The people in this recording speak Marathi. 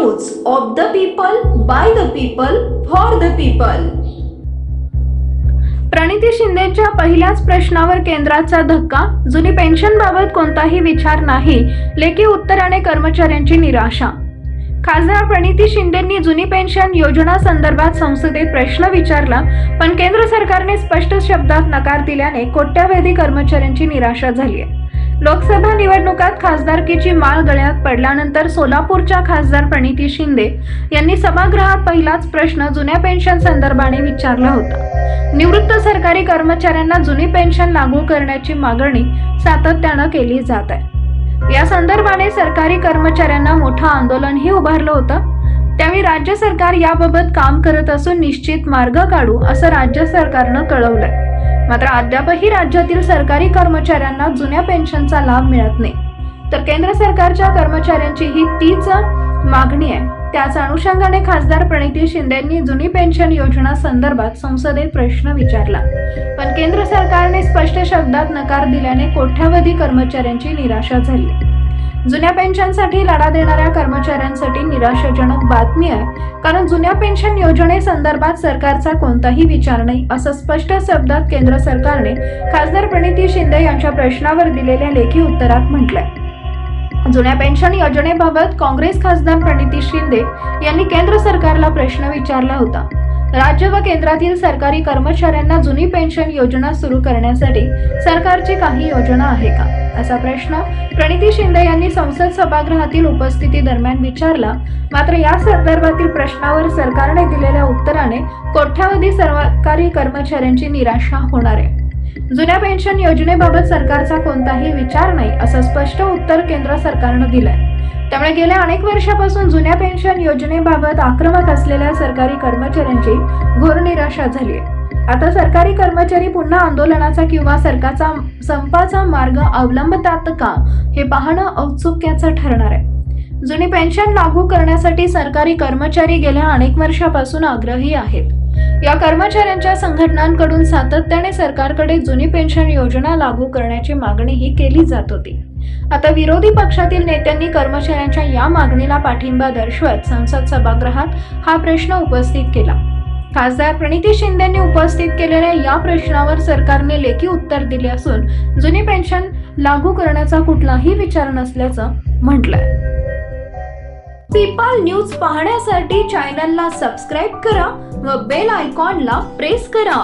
News of the people, by the people, for the people. Praniti शिंदेच्या पहिल्याच प्रश्नावर केंद्राचा धक्का। जुनी पेन्शनबाबत कोणताही विचार नाही, लेखी उत्तराने कर्मचाऱ्यांची निराशा। खासदार प्रणिती शिंदेंनी जुनी पेन्शन योजना संदर्भात संसदेत प्रश्न विचारला, पण केंद्र सरकारने स्पष्ट शब्दात नकार दिल्याने कोट्यावधी कर्मचाऱ्यांची निराशा झाली आहे। लोकसभा निवडणुकात खासदारकीची माळ गळ्यात पडल्यानंतर सोलापूरच्या खासदार प्रणिती शिंदे यांनी सभागृहात पहिलाच प्रश्न जुन्या पेन्शन संदर्भाने विचारला होता। निवृत्त सरकारी कर्मचाऱ्यांना जुनी पेन्शन लागू करण्याची मागणी सातत्याने केली जात आहे। या संदर्भाने सरकारी कर्मचाऱ्यांना मोठं आंदोलनही उभारलं होतं। त्यावेळी राज्य सरकार याबाबत काम करत असून निश्चित मार्ग काढू असं राज्य सरकारनं कळवलंय। मात्र अद्यापही राज्यातील सरकारी कर्मचाऱ्यांना जुन्या पेन्शनचा लाभ मिळत नाही, तर केंद्र सरकारच्या कर्मचाऱ्यांची ही तीच मागणी आहे। त्याच अनुषंगाने खासदार प्रणिती शिंदेंनी जुनी पेन्शन योजना संदर्भात संसदेत प्रश्न विचारला, पण केंद्र सरकारने स्पष्ट शब्दात नकार दिल्याने कोट्यावधी कर्मचाऱ्यांची निराशा झाली। जुन्या पेन्शनसाठी लढा देणाऱ्या कर्मचाऱ्यांसाठी निराशाजनक बातमी आहे, कारण जुन्या पेन्शन योजनेसंदर्भात सरकारचा कोणताही विचार नाही असं स्पष्ट शब्दात केंद्र सरकारने खासदार प्रणिती शिंदे यांच्या प्रश्नावर दिलेल्या लेखी उत्तरात म्हटलंय। जुन्या पेन्शन योजनेबाबत काँग्रेस खासदार प्रणिती शिंदे यांनी केंद्र सरकारला प्रश्न विचारला होता। राज्य व केंद्रातील सरकारी कर्मचाऱ्यांना जुनी पेन्शन योजना सुरू करण्यासाठी सरकारची काही योजना आहे का, असा प्रश्न प्रणिती शिंदे यांनी संसद सभागृहातील उपस्थिती दरम्यान विचारला। मात्र या संदर्भातील प्रश्नावर सरकारने दिलेल्या उत्तराने कोट्यावधी सरकारी कर्मचाऱ्यांची निराशा होणार आहे। जुन्या पेन्शन योजनेबाबत सरकारचा कोणताही विचार नाही असं स्पष्ट उत्तर केंद्र सरकारनं दिलंय। त्यामुळे गेल्या अनेक वर्षापासून जुन्या पेन्शन योजनेबाबत आक्रमक असलेल्या सरकारी कर्मचाऱ्यांची घोर निराशा झाली आहे। आता सरकारी कर्मचारी पुन्हा आंदोलनाचा किंवा सरकारचा संपाचा मार्ग अवलंबतात का, हे पाहणं औत्सुक्याचं ठरणार आहे। जुनी पेन्शन लागू करण्यासाठी सरकारी कर्मचारी गेल्या अनेक वर्षापासून आग्रही आहेत। या कर्मचाऱ्यांच्या संघटनांकडून सातत्याने सरकारकडे जुनी पेन्शन योजना लागू करण्याची मागणीही केली जात होती। आता विरोधी पक्षातील नेत्यांनी कर्मचाऱ्यांच्या या मागणीला पाठिंबा दर्शवत संसद सभागृहात हा प्रश्न उपस्थित केला। खासदार प्रणिती शिंदेंनी उपस्थित केलेल्या या प्रश्नावर सरकारने लेखी उत्तर दिले असून जुनी पेन्शन लागू करण्याचा कुठलाही विचार नसल्याचं म्हटलंय। पीपल न्यूज पाहण्यासाठी चॅनलला सबस्क्राईब करा व बेल आयकॉनला प्रेस करा।